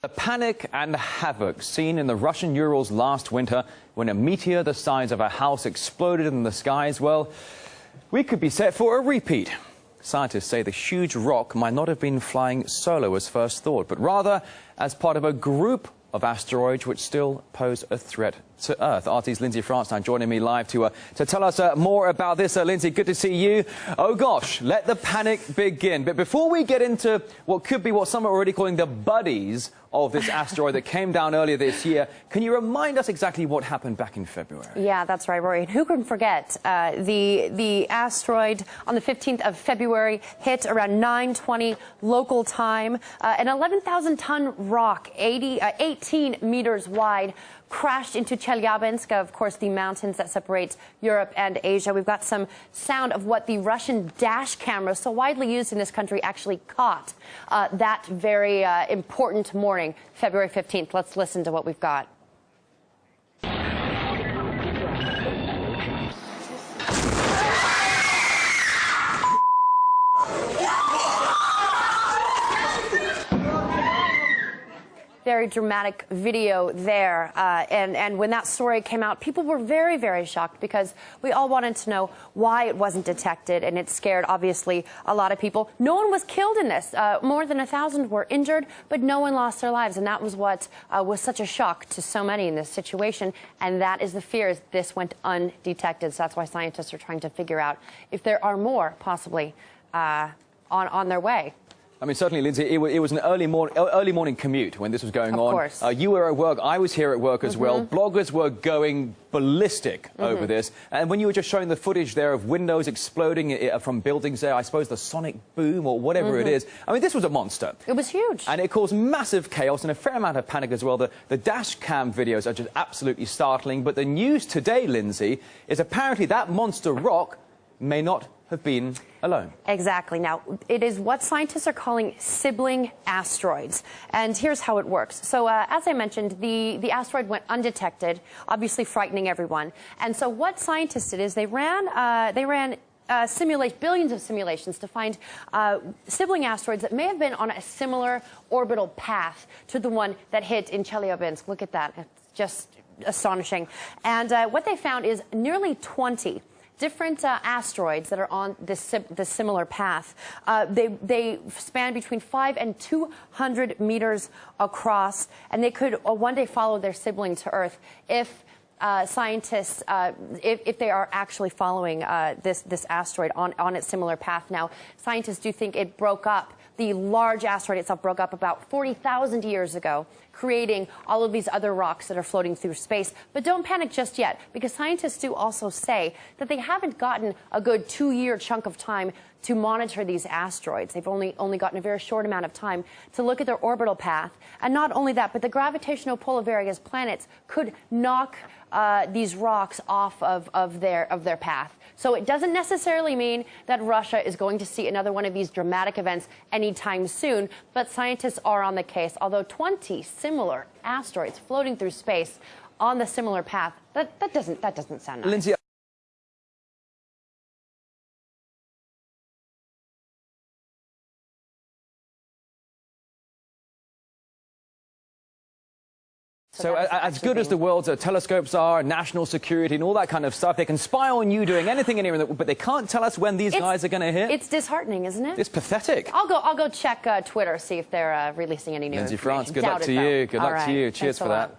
The panic and havoc seen in the Russian Urals last winter when a meteor the size of a house exploded in the skies, well, we could be set for a repeat. Scientists say the huge rock might not have been flying solo as first thought, but rather as part of a group of asteroids which still pose a threat to Earth. RT's Lindsay France now joining me live to tell us more about this. Lindsay, good to see you. Oh gosh, let the panic begin. But before we get into what could be what some are already calling the buddies of this asteroid that came down earlier this year, can you remind us exactly what happened back in February? Yeah, that's right, Rory. And who can forget the asteroid on the 15th of February hit around 9:20 local time. An 11,000-ton rock, 18 meters wide, crashed into Chelyabinsk, of course, the mountains that separate Europe and Asia. We've got some sound of what the Russian dash camera, so widely used in this country, actually caught that very important morning, February 15th. Let's listen to what we've got. Very dramatic video there. And when that story came out, people were very, very shocked because we all wanted to know why it wasn't detected, and it scared, obviously, a lot of people. No one was killed in this. More than 1,000 were injured, but no one lost their lives, and that was what was such a shock to so many in this situation, and that is the fear, is this went undetected. So that's why scientists are trying to figure out if there are more, possibly, on their way. I mean, certainly, Lindsay, it was an early morning commute when this was going on. Of course. You were at work. I was here at work as well. Bloggers were going ballistic over this. And when you were just showing the footage there of windows exploding from buildings there, I suppose the sonic boom or whatever it is, I mean, this was a monster. It was huge. And it caused massive chaos and a fair amount of panic as well. The dash cam videos are just absolutely startling. But the news today, Lindsay, is apparently that monster rock may not have been alone. Exactly. Now, it is what scientists are calling sibling asteroids. And here's how it works. So, as I mentioned, the asteroid went undetected, obviously frightening everyone. And so what scientists did is they ran billions of simulations to find sibling asteroids that may have been on a similar orbital path to the one that hit in Chelyabinsk. Look at that. It's just astonishing. And what they found is nearly 20 different asteroids that are on this similar path. They span between 5 and 200 meters across, and they could one day follow their sibling to Earth if scientists, if they are actually following this asteroid on its similar path. Now, scientists do think it broke up. The large asteroid itself broke up about 40,000 years ago, creating all of these other rocks that are floating through space. But don't panic just yet, because scientists do also say that they haven't gotten a good 2-year chunk of time to monitor these asteroids. They've only gotten a very short amount of time to look at their orbital path. And not only that, but the gravitational pull of various planets could knock these rocks off of their path. So it doesn't necessarily mean that Russia is going to see another one of these dramatic events anytime soon, but scientists are on the case. Although 20 similar asteroids floating through space on the similar path, that doesn't sound nice. Lindsay, so as good as the world's telescopes are, national security and all that kind of stuff, they can spy on you doing anything and everything, but they can't tell us when these guys are going to hit. It's disheartening, isn't it? It's pathetic. I'll go check Twitter, see if they're releasing any new Lindsay information. France, good luck to you. Good luck to you. Cheers for that.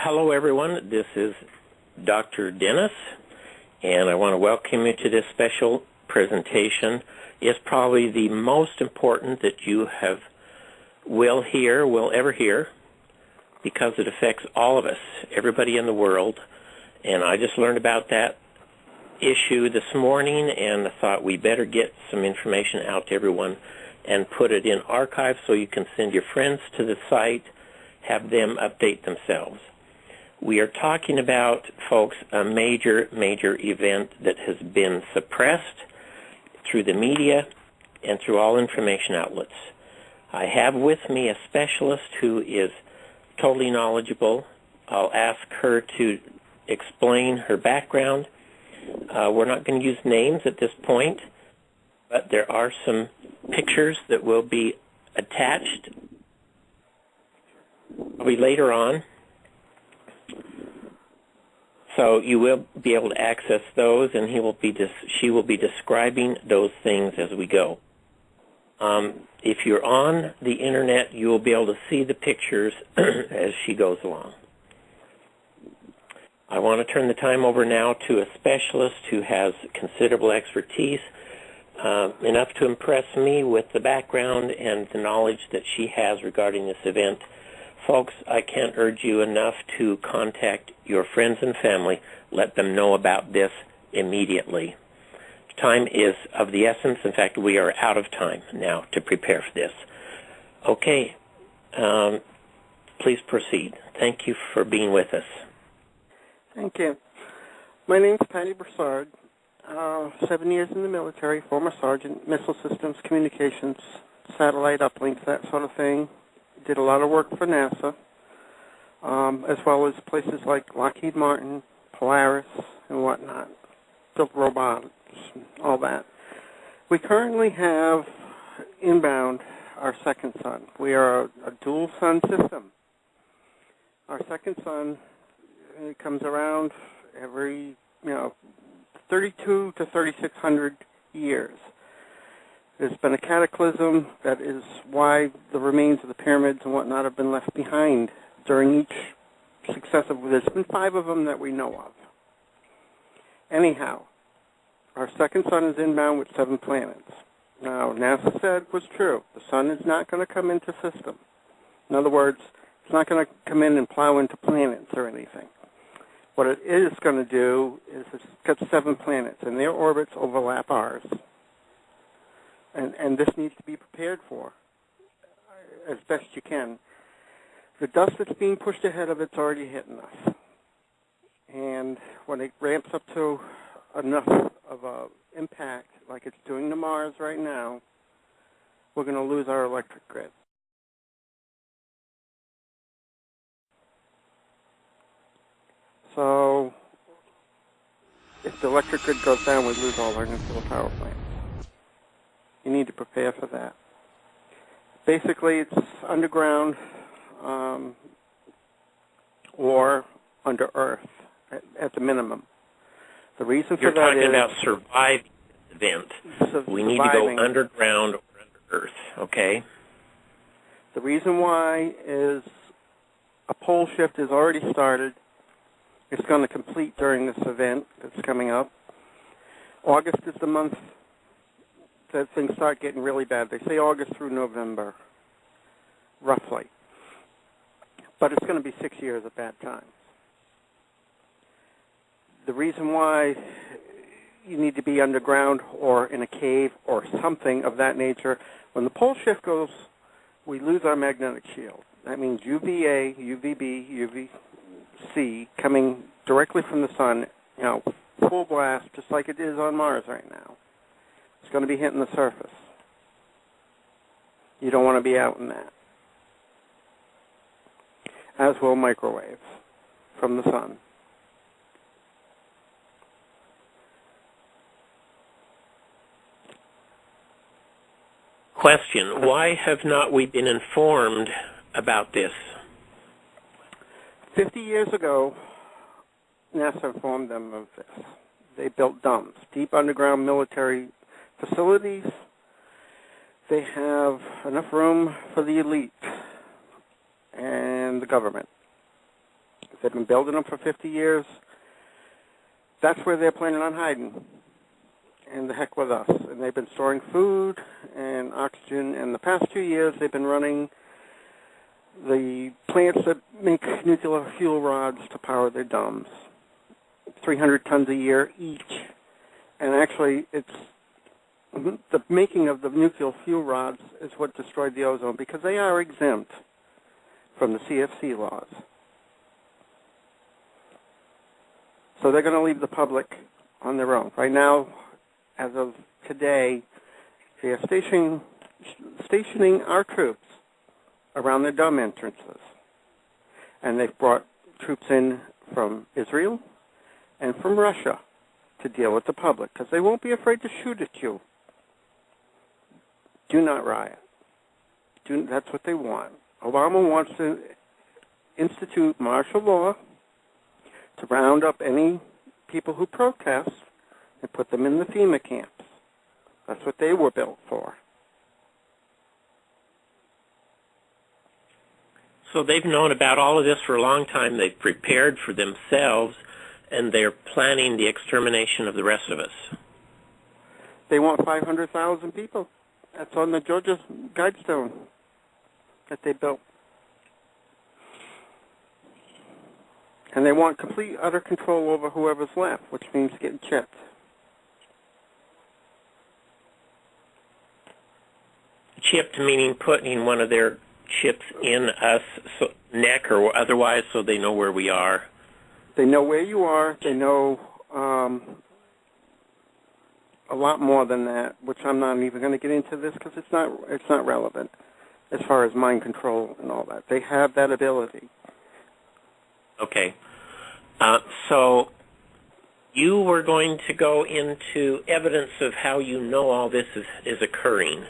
Hello, everyone. This is Dr. Dennis, and I want to welcome you to this special presentation. It's probably the most important that you will ever hear, because it affects all of us, everybody in the world. And I just learned about that issue this morning, and I thought we better get some information out to everyone and put it in archive so you can send your friends to the site, have them update themselves. We are talking about, folks, a major event that has been suppressed through the media, and through all information outlets. I have with me a specialist who is totally knowledgeable. I'll ask her to explain her background. We're not going to use names at this point, but there are some pictures that will be attached later on. So you will be able to access those, and she will be describing those things as we go. If you're on the internet, you will be able to see the pictures as she goes along. I want to turn the time over now to a specialist who has considerable expertise, enough to impress me with the background and the knowledge that she has regarding this event. Folks, I can't urge you enough to contact your friends and family. Let them know about this immediately. Time is of the essence. In fact, we are out of time now to prepare for this. Okay, please proceed. Thank you for being with us. Thank you. My name's Patty Broussard. 7 years in the military, former sergeant, missile systems, communications, satellite uplinks, that sort of thing. Did a lot of work for NASA, as well as places like Lockheed Martin, Polaris, and whatnot. Built robots, all that. We currently have inbound our second sun. We are a dual sun system. Our second sun comes around every, 32 to 3,600 years. There's been a cataclysm. That is why the remains of the pyramids and whatnot have been left behind during each successive. There's been 5 of them that we know of. Anyhow, our second sun is inbound with 7 planets. Now, NASA said was true. The sun is not going to come into system. In other words, it's not going to come in and plow into planets or anything. What it is going to do is it's got 7 planets, and their orbits overlap ours. And this needs to be prepared for as best you can. The dust that's being pushed ahead of it's already hitting us. And when it ramps up to enough of an impact, like it's doing to Mars right now, we're going to lose our electric grid. So if the electric grid goes down, we lose all our nuclear power plants. You need to prepare for that. Basically, it's underground or under Earth at the minimum. The reason for that is... You're talking about surviving this event. We need to go underground or under Earth, okay? The reason why is a pole shift has already started. It's going to complete during this event that's coming up. August is the month that things start getting really bad. They say August through November, roughly. But it's going to be 6 years of bad times. The reason why you need to be underground or in a cave or something of that nature, when the pole shift goes, we lose our magnetic shield. That means UVA, UVB, UVC coming directly from the sun, full blast, just like it is on Mars right now. It's going to be hitting the surface. You don't want to be out in that. As will microwaves from the sun. Question, why have not we been informed about this? 50 years ago, NASA informed them of this. They built dumps, deep underground military facilities. They have enough room for the elite and the government. They've been building them for 50 years. That's where they're planning on hiding. And the heck with us. And they've been storing food and oxygen. And the past 2 years, they've been running the plants that make nuclear fuel rods to power their domes. 300 tons a year each. And actually, it's the making of the nuclear fuel rods is what destroyed the ozone, because they are exempt from the CFC laws. So they're going to leave the public on their own. Right now, as of today, They are stationing our troops around the dumb entrances. And they've brought troops in from Israel and from Russia to deal with the public, because they won't be afraid to shoot at you. Do not riot. That's what they want. Obama wants to institute martial law to round up any people who protest and put them in the FEMA camps. That's what they were built for. So they've known about all of this for a long time. They've prepared for themselves, and they're planning the extermination of the rest of us. They want 500,000 people. That's on the Georgia Guidestone that they built. And they want complete, utter control over whoever's left, which means getting chipped. Chipped meaning putting one of their chips in us neck or otherwise, so they know where we are. They know where you are. They know a lot more than that, which I'm not even going to get into this because it's not relevant as far as mind control and all that. They have that ability. Okay. So you were going to go into evidence of how you know all this is occurring.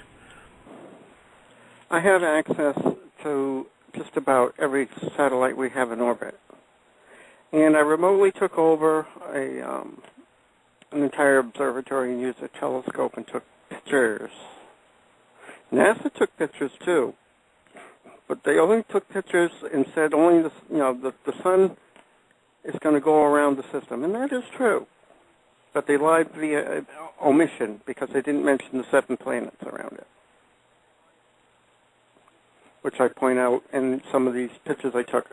I have access to just about every satellite we have in orbit. And I remotely took over an entire observatory and used a telescope and took pictures. NASA took pictures too, but they only took pictures and said only the sun is going to go around the system, and that is true. But they lied via omission because they didn't mention the 7 planets around it, which I point out in some of these pictures I took.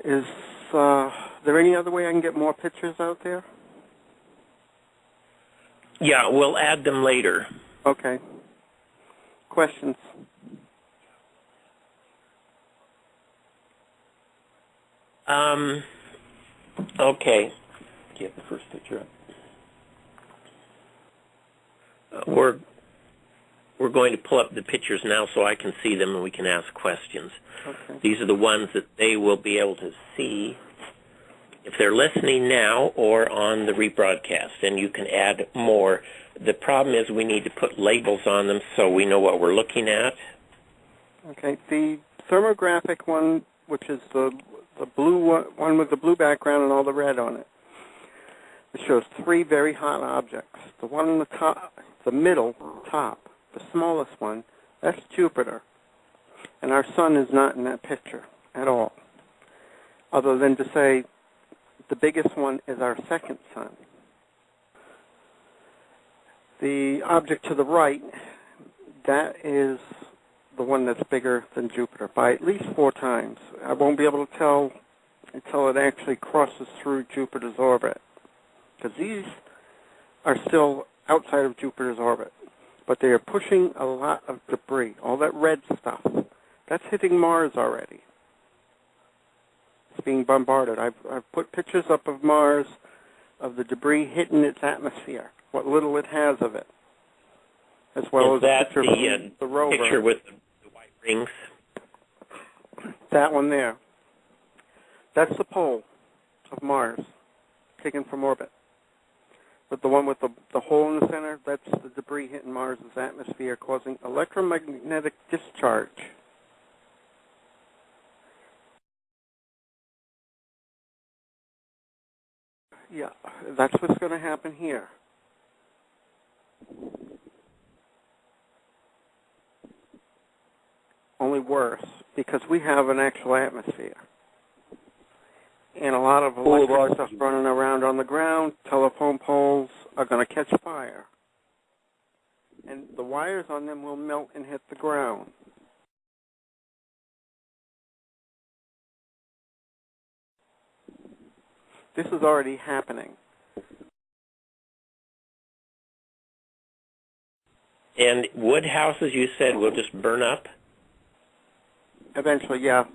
Is there any other way I can get more pictures out there? Yeah, we'll add them later. Okay. Questions? Okay. Get the first picture up. We're going to pull up the pictures now so I can see them and we can ask questions. Okay. These are the ones that they will be able to see if they're listening now or on the rebroadcast, and you can add more. The problem is we need to put labels on them so we know what we're looking at. Okay. The thermographic one, which is the blue one with the blue background and all the red on it, it shows 3 very hot objects. The one on the top, the middle top, the smallest one, that's Jupiter. And our sun is not in that picture at all, other than to say the biggest one is our second sun. The object to the right, that is the one that's bigger than Jupiter by at least 4 times. I won't be able to tell until it actually crosses through Jupiter's orbit, because these are still outside of Jupiter's orbit. But they are pushing a lot of debris, all that red stuff. That's hitting Mars already. It's being bombarded. I've put pictures up of Mars, of the debris hitting its atmosphere, what little it has of it, as well as a picture from the rover. Picture with the white rings? That one there. That's the pole of Mars, taken from orbit. But the one with the hole in the center, that's the debris hitting Mars' atmosphere, causing electromagnetic discharge. Yeah, that's what's going to happen here. Only worse, because we have an actual atmosphere. And a lot of electric stuff running around on the ground, telephone poles are going to catch fire. And the wires on them will melt and hit the ground. This is already happening. And wood houses, you said, will just burn up? Eventually, yeah.